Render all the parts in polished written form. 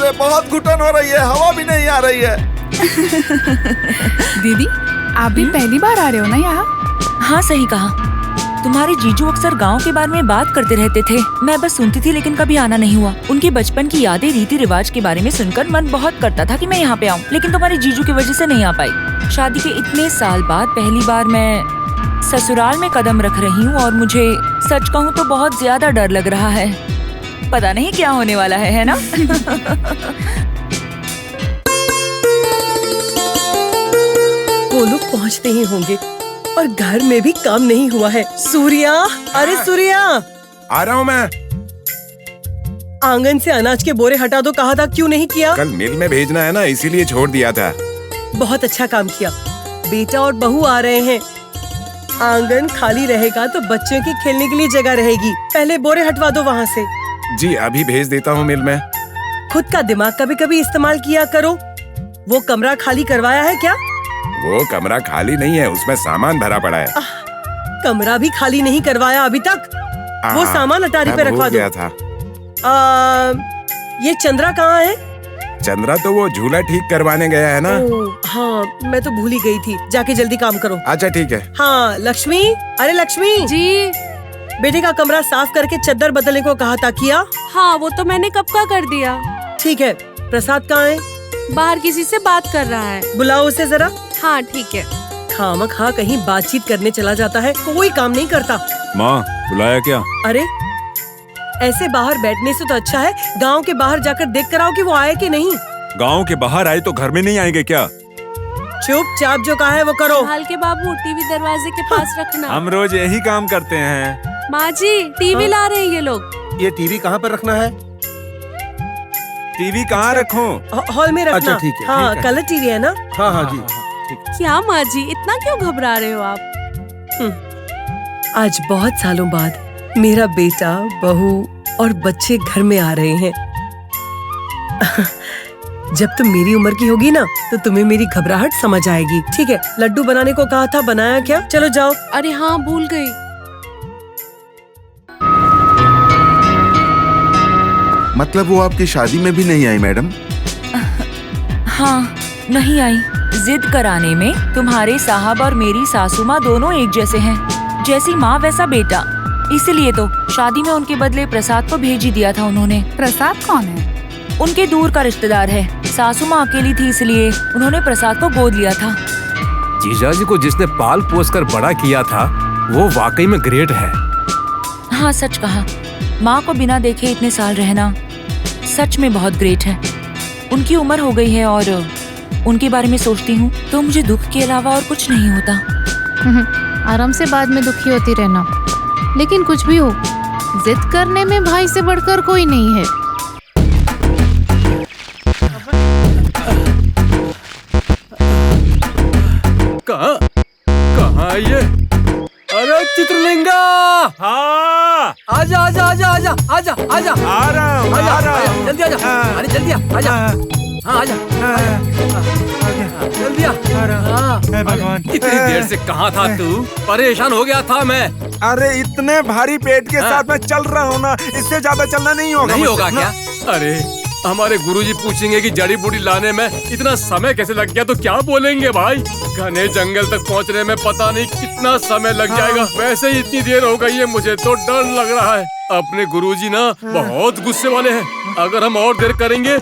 से बहुत घुटन हो रही है, हवा भी नहीं आ रही है। दीदी, आप भी पहली बार आ रहे हो ना यहाँ? हाँ सही कहा। तुम्हारे जीजू अक्सर गांव के बारे में बात करते रहते थे, मैं बस सुनती थी लेकिन कभी आना नहीं हुआ। उनके बचपन की यादें, रीति रिवाज के बारे में सुनकर मन बहुत करता था कि मैं यहाँ पे आऊँ, लेकिन तुम्हारे जीजू की वजह से नहीं आ पाई। शादी के इतने साल बाद पहली बार मैं ससुराल में कदम रख रही हूँ और मुझे सच कहूँ तो बहुत ज्यादा डर लग रहा है। पता नहीं क्या होने वाला है ना? वो लोग पहुँचते ही होंगे और घर में भी काम नहीं हुआ है। सूर्या, अरे सूर्या, आ रहा हूँ मैं। आंगन से अनाज के बोरे हटा दो, कहा था, क्यों नहीं किया? कल मिल में भेजना है ना, इसीलिए छोड़ दिया था। बहुत अच्छा काम किया। बेटा और बहू आ रहे हैं, आंगन खाली रहेगा तो बच्चों की खेलने के लिए जगह रहेगी। पहले बोरे हटवा दो वहाँ से। जी अभी भेज देता हूँ मिल में। खुद का दिमाग कभी कभी इस्तेमाल किया करो। वो कमरा खाली करवाया है क्या? वो कमरा खाली नहीं है, उसमें सामान भरा पड़ा है। कमरा भी खाली नहीं करवाया अभी तक। वो सामान अटारी पे रखवा दो। था। ये चंद्रा कहाँ है? चंद्रा तो वो झूला ठीक करवाने गया है ना। हाँ, मैं तो भूल ही गई थी। जाके जल्दी काम करो। अच्छा ठीक है। हाँ लक्ष्मी, अरे लक्ष्मी जी। बेटे का कमरा साफ करके चद्दर बदलने को कहा था, किया? हाँ वो तो मैंने कब का कर दिया। ठीक है। प्रसाद कहाँ है? बाहर किसी से बात कर रहा है। बुलाओ उसे जरा। हाँ ठीक है। खामखा कहीं बातचीत करने चला जाता है, कोई काम नहीं करता। माँ बुलाया क्या? अरे ऐसे बाहर बैठने से तो अच्छा है गांव के बाहर जाकर देख कर आओ कि वो आए कि नहीं। गांव के बाहर आए तो घर में नहीं आएंगे क्या? चुपचाप जो कहा है वो करो। संभाल के बाबू, टीवी दरवाजे के पास रखना। हम रोज यही काम करते हैं। माँ जी, टीवी ला रहे हैं ये लोग। ये टीवी कहाँ पर रखना है? टीवी कहाँ रखूं? हॉल में रखना। अच्छा ठीक है। हाँ कलर टीवी है ना। हाँ हाँ जी। क्या माँ जी, इतना क्यों घबरा रहे हो आप? आज बहुत सालों बाद मेरा बेटा, बहू और बच्चे घर में आ रहे हैं। जब तुम मेरी उम्र की होगी ना तो तुम्हें मेरी घबराहट समझ आएगी। ठीक है, लड्डू बनाने को कहा था, बनाया क्या? चलो जाओ। अरे हाँ भूल गई। मतलब वो आपकी शादी में भी नहीं आई मैडम? हाँ नहीं आई। जिद कराने में तुम्हारे साहब और मेरी सासू माँ दोनों एक जैसे हैं। जैसी माँ वैसा बेटा, इसलिए तो शादी में उनके बदले प्रसाद को भेज ही दिया था उन्होंने। प्रसाद कौन है? उनके दूर का रिश्तेदार है। सासू माँ अकेली थी इसलिए उन्होंने प्रसाद को गोद लिया था। जीजाजी को जिसने पाल पोस कर बड़ा किया था वो वाकई में ग्रेट है। हाँ सच कहा। माँ को बिना देखे इतने साल रहना सच में बहुत ग्रेट है। उनकी उम्र हो गई है और उनके बारे में सोचती हूँ तो मुझे दुख के अलावा और कुछ नहीं होता। आराम से बाद में दुखी होती रहना, लेकिन कुछ भी हो, जिद करने में भाई से बढ़कर कोई नहीं है। कहाँ ये? अरे चित्रलिंगा! हाँ आजा आजा आजा आजा आजा आजा। आ रहा हूँ। जल्दी आजा। अरे जल्दी आजा। हाँ आजा। जल्दी आ। भगवान, इतनी देर से कहाँ था तू? परेशान हो गया था मैं। अरे इतने भारी पेट के साथ मैं चल रहा हूँ ना, इससे ज्यादा चलना नहीं होगा। नहीं होगा क्या? अरे हमारे गुरुजी पूछेंगे कि जड़ी बूटी लाने में इतना समय कैसे लग गया तो क्या बोलेंगे भाई? घने जंगल तक पहुंचने में पता नहीं कितना समय लग जाएगा। वैसे ही इतनी देर हो गई है, मुझे तो डर लग रहा है। अपने गुरुजी ना बहुत गुस्से वाले हैं। अगर हम और देर करेंगे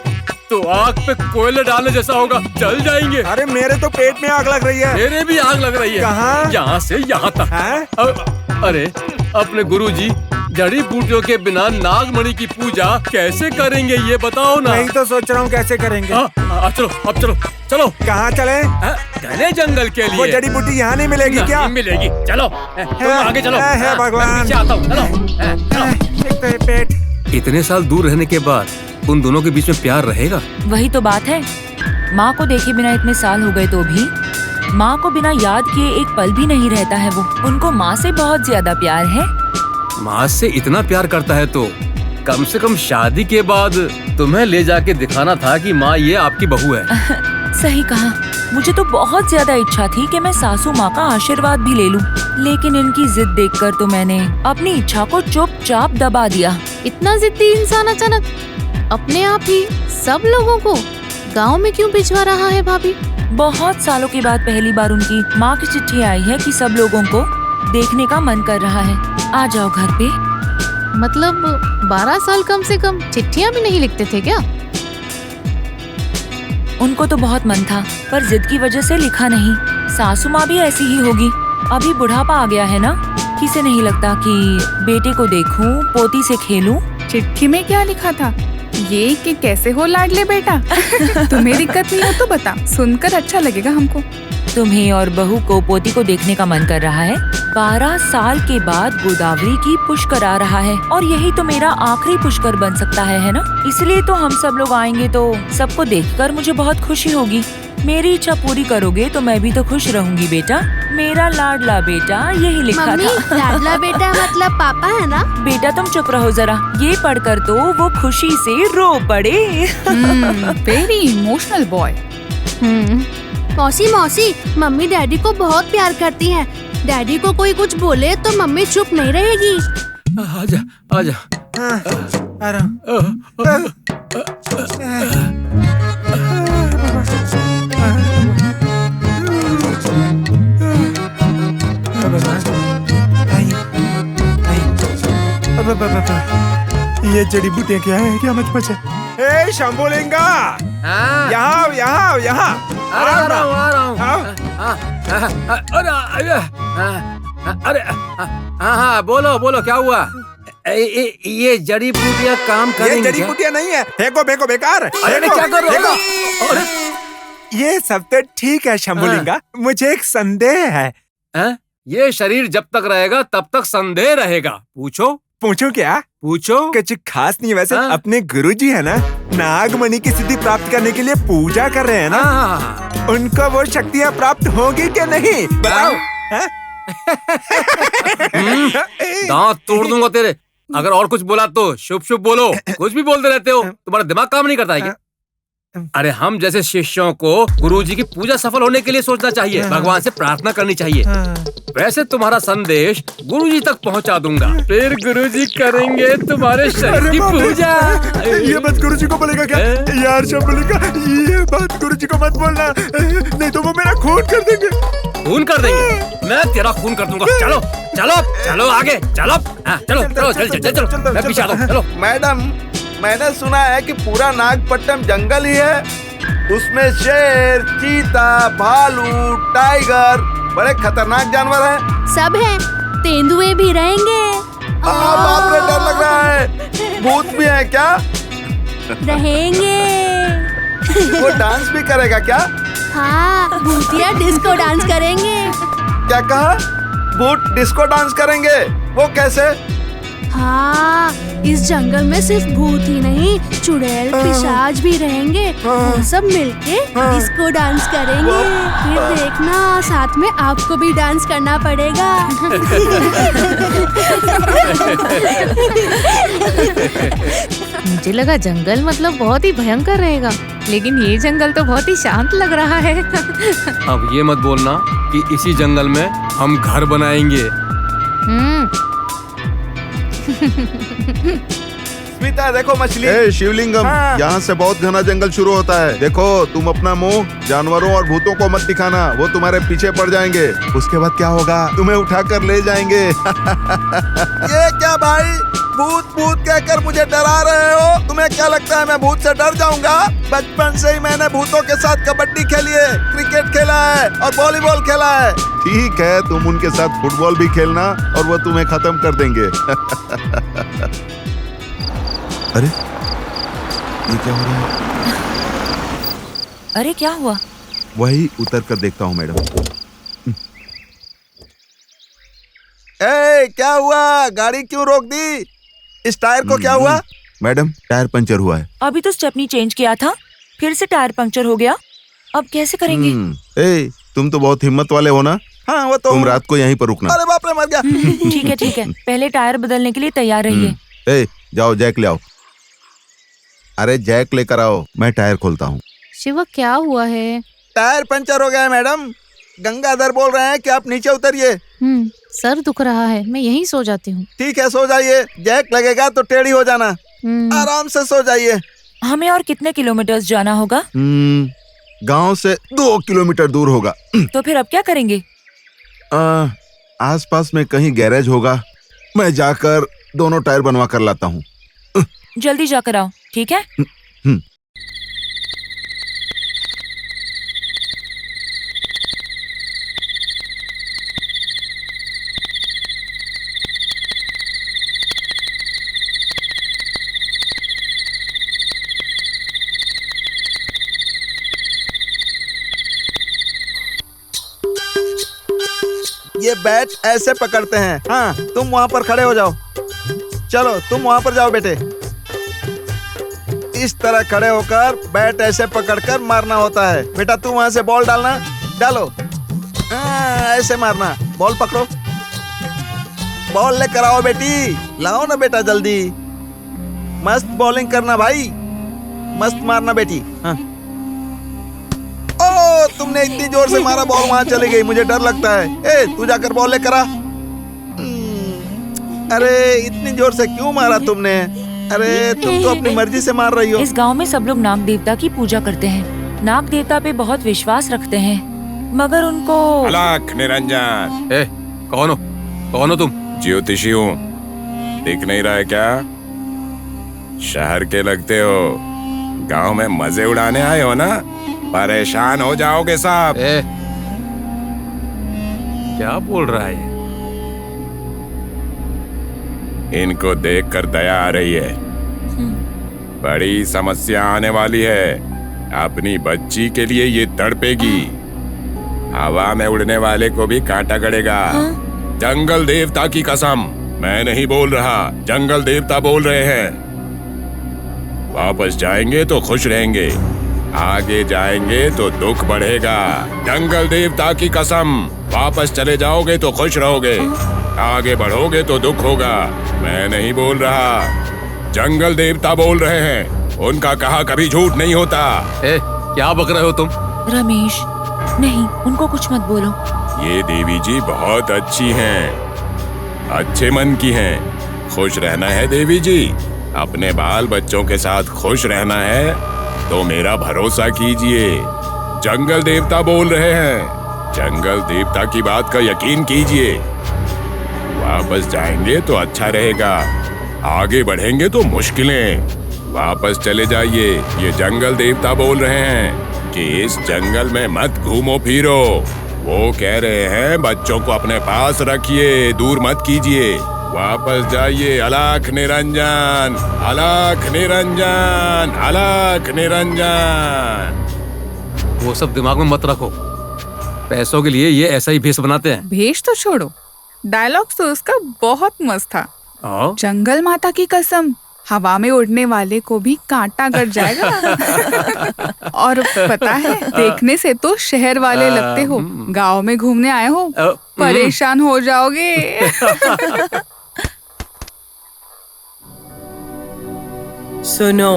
तो आग पे कोयले डालने जैसा होगा, जल जाएंगे। अरे मेरे तो पेट में आग लग रही है। मेरे भी आग लग रही है। कहाँ? यहाँ से यहाँ तक। अरे अपने गुरुजी जड़ी बूटियों के बिना नागमणि की पूजा कैसे करेंगे ये बताओ ना। नहीं तो सोच रहा हूँ कैसे करेंगे। चलो अब चलो चलो। कहाँ चले? घने जंगल के लिए। वो जड़ी बूटी यहाँ नहीं मिलेगी क्या? नहीं मिलेगी। चलो तुम आगे चलो। है भगवान, पीछे आता हूँ। चलो। पेट। इतने साल दूर रहने के बाद उन दोनों के बीच में प्यार रहेगा? वही तो बात है। माँ को देखे बिना इतने साल हो गए तो भी माँ को बिना याद किए एक पल भी नहीं रहता है वो। उनको माँ से बहुत ज्यादा प्यार है। माँ से इतना प्यार करता है तो कम से कम शादी के बाद तुम्हें ले जाके दिखाना था कि माँ ये आपकी बहू है। सही कहा। मुझे तो बहुत ज्यादा इच्छा थी कि मैं सासू माँ का आशीर्वाद भी ले लूं, लेकिन इनकी जिद देखकर तो मैंने अपनी इच्छा को चुपचाप दबा दिया। इतना जिद्दी इंसान अचानक अपने आप ही सब लोगों को गांव में क्यों भिजवा रहा है भाभी? बहुत सालों के बाद पहली बार उनकी माँ की चिट्ठी आई है कि सब लोगों को देखने का मन कर रहा है। आ जाओ घर पे। मतलब 12 साल कम से कम चिट्ठियाँ भी नहीं लिखते थे क्या? उनको तो बहुत मन था पर जिद की वजह से लिखा नहीं। सासू माँ भी ऐसी ही होगी। अभी बुढ़ापा आ गया है ना, किसे नहीं लगता कि बेटे को देखूं, पोती से खेलूं। चिट्ठी में क्या लिखा था? ये कि कैसे हो लाडले बेटा? तुम्हें दिक्कत नहीं हो तो बता, सुनकर अच्छा लगेगा हमको। तुम्हें और बहू को पोती को देखने का मन कर रहा है। 12 साल के बाद गोदावरी की पुष्कर आ रहा है और यही तो मेरा आखिरी पुष्कर बन सकता है ना? इसलिए तो हम सब लोग आएंगे तो सबको देखकर मुझे बहुत खुशी होगी। मेरी इच्छा पूरी करोगे तो मैं भी तो खुश रहूंगी बेटा। मेरा लाडला बेटा, यही लिखा मम्मी, था। लाडला बेटा मतलब पापा है ना? बेटा तुम चुप रहो जरा। ये पढ़कर तो वो खुशी से रो पड़े। Very emotional boy. मौसी मौसी, मम्मी डैडी को बहुत प्यार करती हैं। डैडी को कोई कुछ बोले तो मम्मी चुप नहीं रहेगी। आजा आजा। ये जड़ी बूटियाँ क्या है? क्या मत पचा? ए शंभुलिंगा, यहाँ यहाँ यहाँ। आ रहा हूँ। अरे हाँ बोलो बोलो, क्या हुआ? ये जड़ी बूटियाँ काम ये करेंगी जड़ी क्या? बूटियाँ नहीं है, फेंको फेंको बेकार। अरे फेंको, क्या कर रहे हो? फेंको। अरे ये सब तो ठीक है शंभुलिंगा, मुझे एक संदेह है। हैं? ये शरीर जब तक रहेगा तब तक संदेह रहेगा। पूछो पूछूं क्या? पूछो। कुछ खास नहीं वैसे। हाँ। अपने गुरुजी है ना, नागमणि की सिद्धि प्राप्त करने के लिए पूजा कर रहे हैं ना, हाँ। उनको वो शक्तियाँ प्राप्त होगी क्या नहीं बताओ? हैं? दांत तोड़ दूंगा तेरे। अगर और कुछ बोला तो शुभ शुभ बोलो। कुछ भी बोलते रहते हो, तुम्हारा दिमाग काम नहीं करता है क्या? अरे हम जैसे शिष्यों को गुरुजी की पूजा सफल होने के लिए सोचना चाहिए, भगवान से प्रार्थना करनी चाहिए। वैसे तुम्हारा संदेश गुरुजी तक पहुंचा दूंगा, फिर गुरुजी करेंगे तुम्हारे शरीर की पूजा। ये बात गुरुजी को बोलेगा क्या? यार शंभुलिंगा, ये बात गुरुजी को मत बोलना, नहीं तो वो मेरा खून कर देंगे। खून कर देंगे? मैं तेरा खून कर दूंगा। चलो चलो चलो आगे चलो। हाँ, चलो चलो चल चल चलो, मैं पीछे आता हूँ। चलो। मैडम, मैंने सुना है कि पूरा नागपट्टनम जंगल ही है, उसमें शेर, चीता, भालू, टाइगर, बड़े खतरनाक जानवर हैं। सब हैं, तेंदुए भी रहेंगे। बाप रे, डर लग रहा है। भूत भी है क्या? रहेंगे। वो डांस भी करेगा क्या? हाँ, भूतिया डिस्को डांस करेंगे। क्या कहा? भूत डिस्को डांस करेंगे? वो कैसे? हाँ, इस जंगल में सिर्फ भूत ही नहीं, चुड़ैल पिशाच भी रहेंगे। वो सब मिलके डिस्को डांस करेंगे। फिर देखना, साथ में आपको भी डांस करना पड़ेगा। मुझे लगा जंगल मतलब बहुत ही भयंकर रहेगा, लेकिन ये जंगल तो बहुत ही शांत लग रहा है। अब ये मत बोलना कि इसी जंगल में हम घर बनाएंगे। स्मिता देखो मछली। ए शिवलिंगम, हाँ। यहाँ से बहुत घना जंगल शुरू होता है। देखो, तुम अपना मुंह जानवरों और भूतों को मत दिखाना, वो तुम्हारे पीछे पड़ जाएंगे। उसके बाद क्या होगा? तुम्हें उठाकर ले जाएंगे। ये क्या भाई, भूत भूत कहकर मुझे डरा रहे हो? तुम्हें क्या लगता है मैं भूत से डर जाऊंगा? बचपन से ही मैंने भूतों के साथ कबड्डी खेली है, क्रिकेट खेला है और वॉलीबॉल खेला है। ठीक है, तुम उनके साथ फुटबॉल भी खेलना और वो तुम्हें खत्म कर देंगे। अरे ये क्या हो रहा है? अरे क्या हुआ? वही उतर कर देखता हूँ मैडम। ए, क्या हुआ? गाड़ी क्यों रोक दी? इस टायर को क्या हुआ? मैडम, टायर पंचर हुआ है। अभी तो स्टेपनी चेंज किया था, फिर से टायर पंक्चर हो गया। अब कैसे करेंगे? ए, तुम तो बहुत हिम्मत वाले हो ना? हाँ, वो तो तुम रात को यहीं पर रुकना। अरे बाप रे, मर गया। ठीक है ठीक है, पहले टायर बदलने के लिए तैयार रहिए। ए, जाओ जैक ले आओ। अरे जैक लेकर आओ, मैं टायर खोलता हूँ। शिवा, क्या हुआ है? टायर पंचर हो गया है मैडम। गंगाधर बोल रहे हैं कि आप नीचे उतरिए। सर दुख रहा है, मैं यहीं सो जाती हूँ। ठीक है, सो जाइए। जैक लगेगा तो टेढ़ी हो जाना। आराम से सो जाइए। हमें और कितने किलोमीटर्स जाना होगा? गांव से 2 किलोमीटर दूर होगा। तो फिर अब क्या करेंगे? आसपास में कहीं गैरेज होगा, मैं जाकर दोनों टायर बनवा कर लाता हूँ। जल्दी जाकर आओ, ठीक है? ये बैट ऐसे पकड़ते हैं। हाँ, तुम वहाँ पर खड़े हो जाओ। चलो तुम वहाँ पर जाओ बेटे। इस तरह खड़े होकर बैट ऐसे पकड़कर मारना होता है। बेटा तू वहाँ से बॉल डालना, डालो। हाँ, ऐसे मारना। बॉल पकड़ो, बॉल लेकर आओ बेटी। लाओ ना बेटा जल्दी। मस्त बॉलिंग करना भाई, मस्त मारना बेटी। हाँ। ओ, तुमने इतनी जोर से मारा, बॉल वहां चली गई। मुझे डर लगता है। ए, तू जाकर बॉल लेकर आ। अरे इतनी जोर से क्यों मारा तुमने? अरे तुम तो अपनी मर्जी से मार रही हो। इस गांव में सब लोग नाग देवता की पूजा करते हैं। नाग देवता पे बहुत विश्वास रखते हैं, मगर उनको अलख निरंजन। कौन हो तुम? ज्योतिषी हूँ, दिख नहीं रहा है क्या? शहर के लगते हो, गांव में मजे उड़ाने आए हो ना? परेशान हो जाओगे साहब। क्या बोल रहा है? इनको देखकर दया आ रही है। बड़ी समस्या आने वाली है। अपनी बच्ची के लिए ये तड़पेगी। हवा में उड़ने वाले को भी कांटा गड़ेगा। जंगल देवता की कसम, मैं नहीं बोल रहा, जंगल देवता बोल रहे हैं। वापस जाएंगे तो खुश रहेंगे, आगे जाएंगे तो दुख बढ़ेगा। जंगल देवता की कसम, वापस चले जाओगे तो खुश रहोगे, आगे बढ़ोगे तो दुख होगा। मैं नहीं बोल रहा, जंगल देवता बोल रहे हैं। उनका कहा कभी झूठ नहीं होता। क्या बक रहे हो तुम? रमेश, नहीं, उनको कुछ मत बोलो। ये देवी जी बहुत अच्छी हैं, अच्छे मन की हैं। खुश रहना है देवी जी, अपने बाल बच्चों के साथ खुश रहना है तो मेरा भरोसा कीजिए। जंगल देवता बोल रहे हैं, जंगल देवता की बात का यकीन कीजिए। वापस जाएंगे तो अच्छा रहेगा, आगे बढ़ेंगे तो मुश्किलें। वापस चले जाइए, ये जंगल देवता बोल रहे हैं कि इस जंगल में मत घूमो फिरो। वो कह रहे हैं बच्चों को अपने पास रखिए, दूर मत कीजिए। वापस जाइए। अलख निरंजन, अलख निरंजन, अलख निरंजन। वो सब दिमाग में मत रखो, पैसों के लिए ये ऐसा ही भेष बनाते हैं। भेष तो छोड़ो, डायलॉग तो उसका बहुत मस्त था। जंगल माता की कसम, हवा में उड़ने वाले को भी कांटा गड़ जाएगा। और पता है, देखने से तो शहर वाले लगते हो, गांव में घूमने आए हो, परेशान हो जाओगे। सुनो,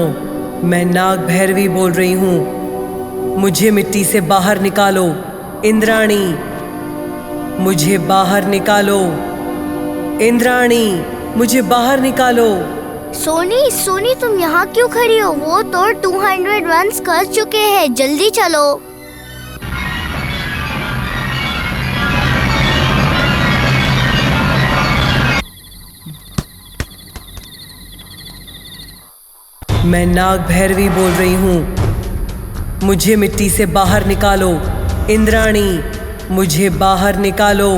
मैं नाग भैरवी बोल रही हूँ। मुझे मिट्टी से बाहर निकालो। इंद्राणी, मुझे बाहर निकालो। इंद्राणी, मुझे बाहर निकालो। सोनी, सोनी तुम यहाँ क्यों खड़ी हो? वो तो 200 रन्स कर चुके हैं, जल्दी चलो। मैं नाग भैरवी बोल रही हूँ। मुझे मिट्टी से बाहर निकालो। इंद्राणी, मुझे बाहर निकालो।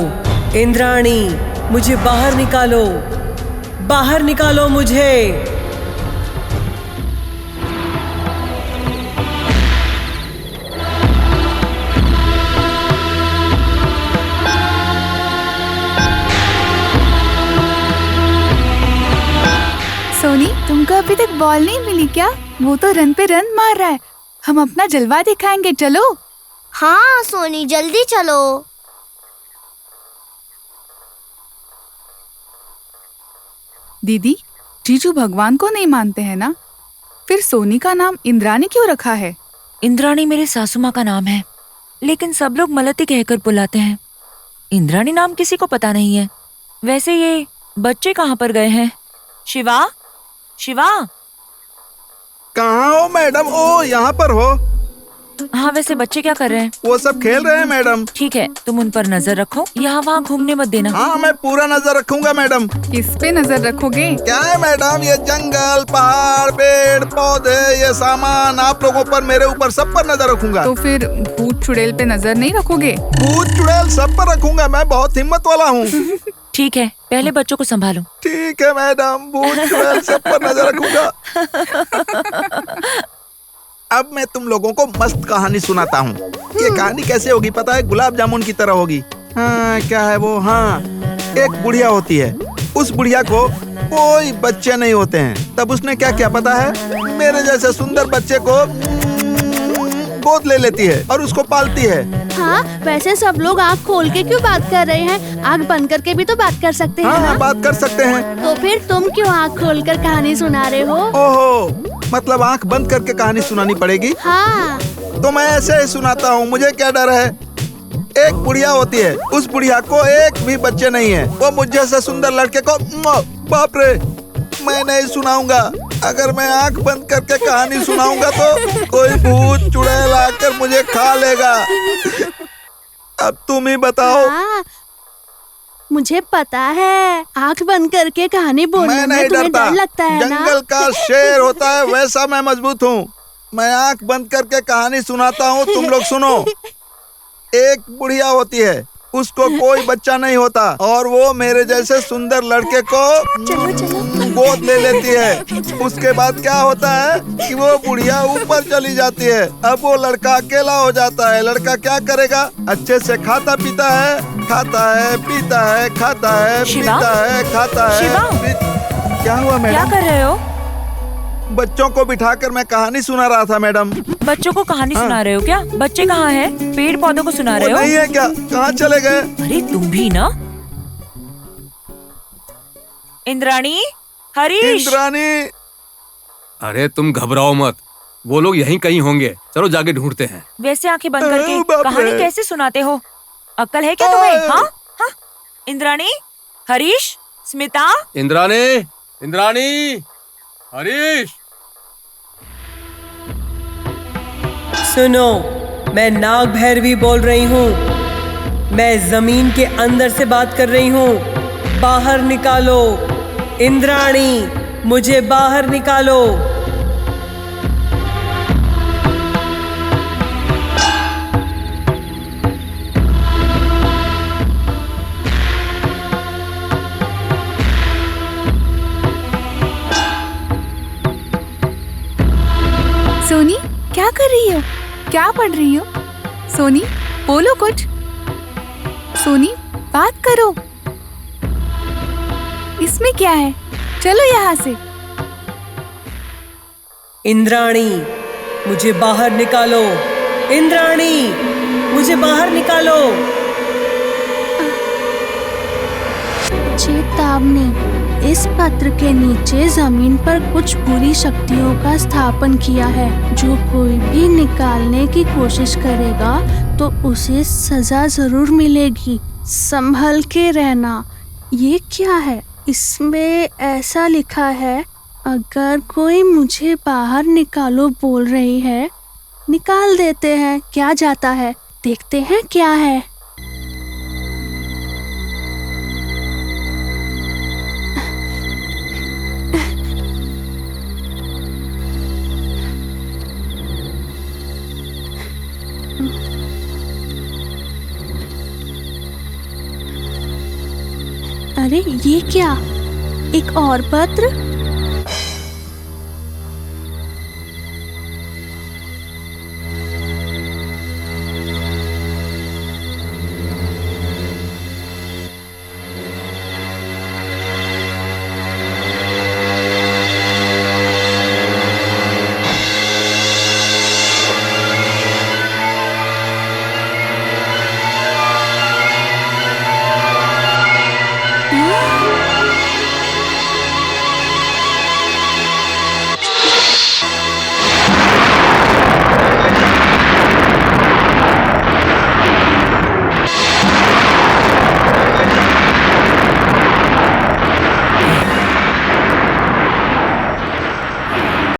इंद्राणी, मुझे बाहर निकालो। बाहर निकालो मुझे। सोनी, तुमको अभी तक बॉल नहीं मिली क्या? वो तो रन पे रन मार रहा है। हम अपना जलवा दिखाएंगे, चलो। हाँ सोनी, जल्दी चलो। दीदी, जीजू भगवान को नहीं मानते हैं ना? फिर सोनी का नाम इंद्राणी क्यों रखा है? इंद्राणी मेरे सासू माँ का नाम है, लेकिन सब लोग मलती कहकर बुलाते हैं। इंद्राणी नाम किसी को पता नहीं है। वैसे ये बच्चे कहाँ पर गए हैं? शिवा, शिवा। कहाँ हो मैडम? ओ यहाँ पर हो। हाँ, वैसे बच्चे क्या कर रहे हैं? वो सब खेल रहे हैं मैडम। ठीक है, तुम उन पर नजर रखो, यहाँ वहाँ घूमने मत देना। हाँ, मैं पूरा नजर रखूंगा मैडम। किस पे नजर रखोगे? क्या है मैडम, ये जंगल, पहाड़, पेड़ पौधे, ये सामान, आप लोगों पर, मेरे ऊपर, सब पर नजर रखूंगा। तो फिर भूत चुड़ैल पे नजर नहीं रखोगे? भूत चुड़ैल सब पर रखूंगा, मैं बहुत हिम्मत वाला हूँ। ठीक है, पहले बच्चों को संभालो। ठीक है मैडम, भूत चुड़ैल सब पर नजर रखूंगा। अब मैं तुम लोगों को मस्त कहानी सुनाता हूँ। ये कहानी कैसे होगी पता है? गुलाब जामुन की तरह होगी। हाँ, क्या है वो? हाँ, एक बुढ़िया होती है। उस बुढ़िया को कोई बच्चे नहीं होते हैं। तब उसने क्या किया पता है? मेरे जैसे सुंदर बच्चे को गोद ले लेती है और उसको पालती है। हाँ, वैसे सब लोग आँख खोल के क्यों बात कर रहे हैं? आँख बंद करके भी तो बात कर सकते हैं ना? बात कर सकते हैं। तो फिर तुम क्यों आँख खोल कर कहानी सुना रहे हो? ओहो, मतलब आँख बंद करके कहानी सुनानी पड़ेगी? हाँ। तो मैं ऐसे ही सुनाता हूँ, मुझे क्या डर है। एक बुढ़िया होती है, उस बुढ़िया को एक भी बच्चे नहीं है। वो मुझे से सुंदर लड़के को, बाप रे, मैं नहीं सुनाऊंगा। अगर मैं आंख बंद करके कहानी सुनाऊंगा तो कोई भूत चुड़ैल आकर मुझे खा लेगा। अब तुम ही बताओ। हाँ, मुझे पता है, आंख बंद करके कहानी बोलने में तुम्हें डर लगता है ना? जंगल का शेर होता है वैसा मैं मजबूत हूँ। मैं आंख बंद करके कहानी सुनाता हूँ, तुम लोग सुनो। एक बुढ़िया होती है, उसको कोई बच्चा नहीं होता और वो मेरे जैसे सुंदर लड़के को गोद ले लेती है। उसके बाद क्या होता है कि वो बुढ़िया ऊपर चली जाती है। अब वो लड़का अकेला हो जाता है। लड़का क्या करेगा? अच्छे से खाता पीता है, खाता है, पीता है, खाता है, पीता है, खाता है। क्या हुआ मैडम? क्या कर रहे हो? बच्चों को बिठाकर मैं कहानी सुना रहा था मैडम। बच्चों को कहानी सुना रहे हो क्या? बच्चे कहाँ हैं? पेड़ पौधों को सुना रहे हो? नहीं है क्या? कहाँ चले गए? अरे तुम भी ना। इंद्राणी, हरीश। इंद्राणी। अरे तुम घबराओ मत, वो लोग यहीं कहीं होंगे। चलो जाके ढूंढते हैं। वैसे आंखें बंद करके कहानी कैसे सुनाते हो? अक्ल है क्या तुम्हें? हाँ हाँ। इंद्राणी, हरीश, स्मिता। इंद्राणी, इंद्राणी, हरीश। सुनो, मैं नाग भैरवी बोल रही हूँ। मैं जमीन के अंदर से बात कर रही हूँ। बाहर निकालो इंद्राणी, मुझे बाहर निकालो। सोनी, क्या कर रही हो? क्या पढ़ रही हो? सोनी, बोलो कुछ। सोनी, बात करो। इसमें क्या है? चलो यहाँ से। इंद्राणी, मुझे बाहर निकालो। इंद्राणी, मुझे बाहर निकालो। चेतावनी, इस पत्र के नीचे जमीन पर कुछ बुरी शक्तियों का स्थापन किया है। जो कोई भी निकालने की कोशिश करेगा तो उसे सजा जरूर मिलेगी। संभल के रहना। ये क्या है? इसमें ऐसा लिखा है, अगर कोई मुझे बाहर निकालो बोल रही है, निकाल देते हैं, क्या जाता है। देखते हैं क्या है। अरे ये क्या? एक और पत्र?